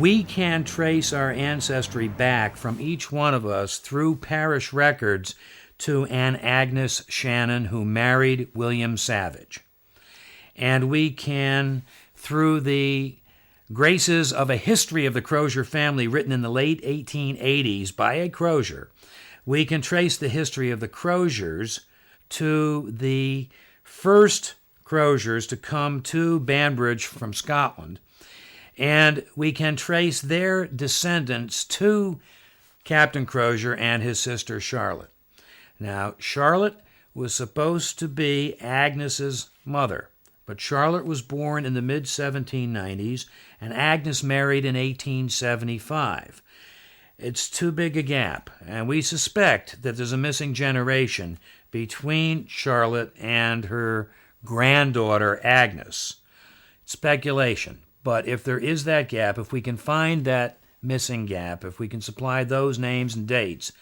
we can trace our ancestry back from each one of us through parish records to an Agnes Shannon who married William Savage. And we can, through the graces of a history of the Crozier family written in the late 1880s by a Crozier, we can trace the history of the Croziers to the first Croziers to come to Banbridge from Scotland. And we can trace their descendants to Captain Crozier and his sister Charlotte. Now, Charlotte was supposed to be Agnes's mother, but Charlotte was born in the mid-1790s, and Agnes married in 1875. It's too big a gap, and we suspect that there's a missing generation between Charlotte and her granddaughter, Agnes. It's speculation, but if there is that gap, if we can find that missing gap, if we can supply those names and dates,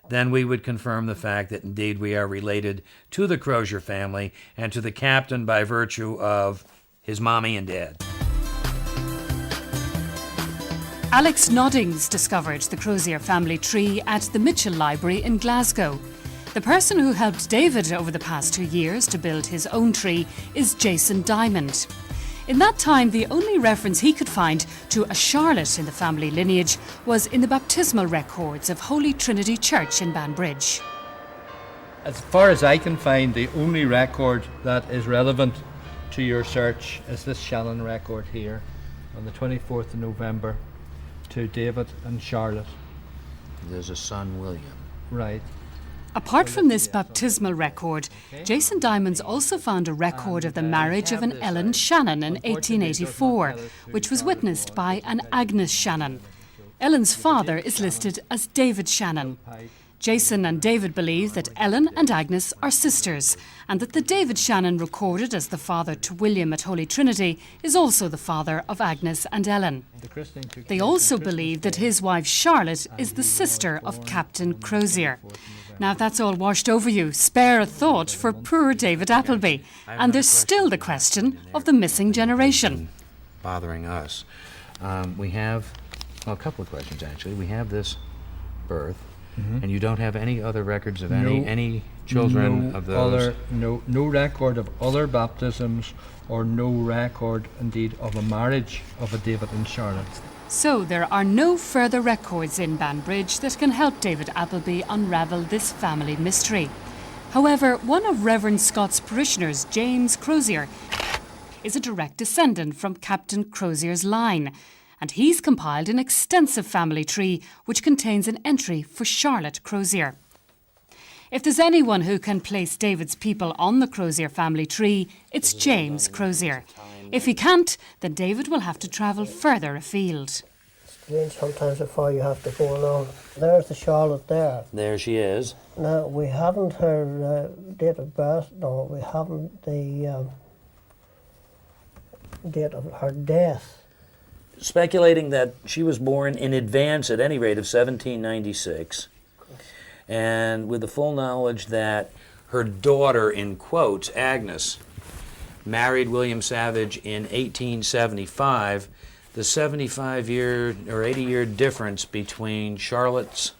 then we would confirm the fact that indeed we are related to the Crozier family and to the captain by virtue of his mommy and dad. Alex Noddings discovered the Crozier family tree at the Mitchell Library in Glasgow. The person who helped David over the past 2 years to build his own tree is Jason Diamond. In that time, the only reference he could find to a Charlotte in the family lineage was in the baptismal records of Holy Trinity Church in Banbridge. As far as I can find, the only record that is relevant to your search is this Shannon record here on the 24th of November to David and Charlotte. There's a son, William. Right. Apart from this baptismal record, Jason Diamonds also found a record of the marriage of an Ellen Shannon in 1884, which was witnessed by an Agnes Shannon. Ellen's father is listed as David Shannon. Jason and David believe that Ellen and Agnes are sisters, and that the David Shannon recorded as the father to William at Holy Trinity is also the father of Agnes and Ellen. They also believe that his wife Charlotte is the sister of Captain Crozier. Now, if that's all washed over you, spare a thought for poor David Appleby. And there's still the question of the missing generation. Bothering us. We have a couple of questions, actually. We have this birth, and you don't have any other records of any children of those? No record of other baptisms, or no record, indeed, of a marriage of a David and Charlotte. So there are no further records in Banbridge that can help David Appleby unravel this family mystery. However, one of Reverend Scott's parishioners, James Crozier, is a direct descendant from Captain Crozier's line, and he's compiled an extensive family tree which contains an entry for Charlotte Crozier. If there's anyone who can place David's people on the Crozier family tree, it's James Crozier. If he can't, then David will have to travel further afield. It's sometimes how far you have to go along. There's the Charlotte there. There she is. Now, we haven't her date of birth, no, we haven't the date of her death. Speculating that she was born in advance, at any rate, of 1796, and with the full knowledge that her daughter, in quotes, Agnes, married William Savage in 1875, the 75-year or 80-year difference between Charlotte's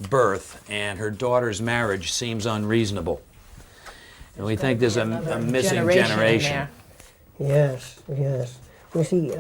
birth and her daughter's marriage seems unreasonable. And we think there's a missing generation. Yes. You see,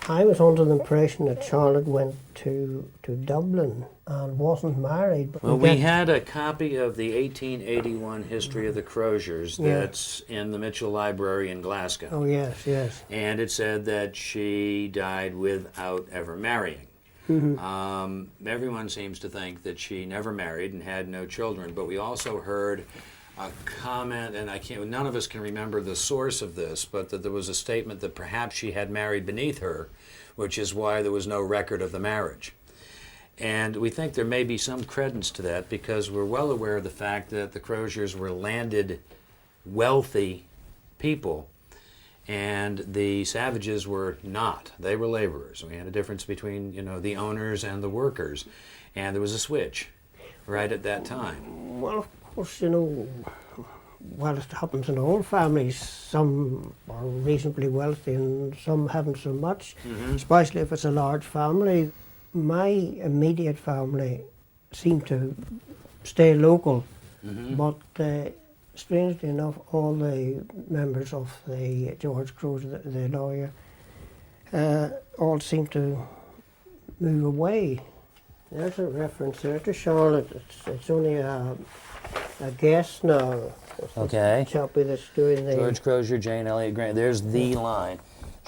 I was under the impression that Charlotte went to Dublin and wasn't married. But well, we had a copy of the 1881 history of the Croziers that's in the Mitchell Library in Glasgow. Oh, yes. And it said that she died without ever marrying. Everyone seems to think that she never married and had no children, but we also heard a comment, and none of us can remember the source of this, but that there was a statement that perhaps she had married beneath her, which is why there was no record of the marriage. And we think there may be some credence to that because we're well aware of the fact that the Croziers were landed, wealthy people, and the Savages were not. They were laborers. We had a difference between, the owners and the workers, and there was a switch right at that time. Well, of course, well, it happens in all families. Some are reasonably wealthy and some haven't so much, especially if it's a large family. My immediate family seem to stay local, but strangely enough, all the members of the George Crozier, the lawyer, all seem to move away. There's a reference there to Charlotte. It's only a guess now. It's Okay. the chappie that's doing the... George Crozier, Jane Elliott Grant. There's the line.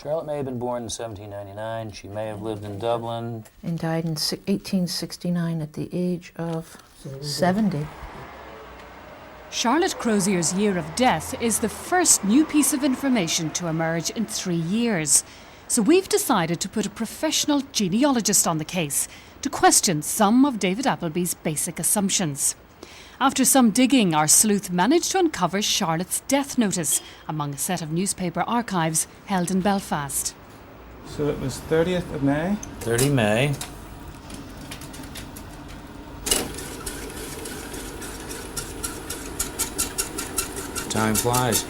Charlotte may have been born in 1799. She may have lived in Dublin. And died in 1869 at the age of 70. Charlotte Crozier's year of death is the first new piece of information to emerge in 3 years. So we've decided to put a professional genealogist on the case to question some of David Appleby's basic assumptions. After some digging, our sleuth managed to uncover Charlotte's death notice among a set of newspaper archives held in Belfast. So it was 30th of May? 30 May. Time flies.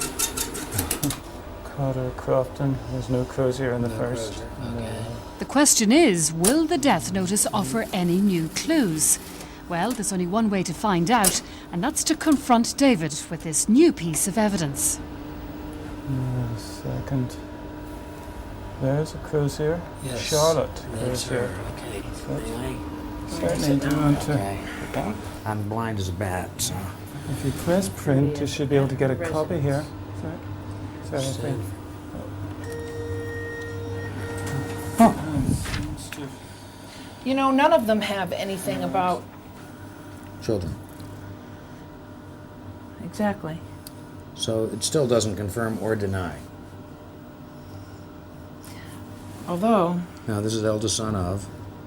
Cotter, Crofton. There's no Crozier in the first. The question is, will the death notice offer any new clues? Well, there's only one way to find out, and that's to confront David with this new piece of evidence. Second. There's a Crozier. Yes. Charlotte That's Crozier. her. Okay. Certainly do want to... Okay. I'm blind as a bat, so. If you press print, you should be able to get a copy here. Sorry, I think. You know, none of them have anything about... Children. Exactly. So it still doesn't confirm or deny. Although, Now, this is eldest son of.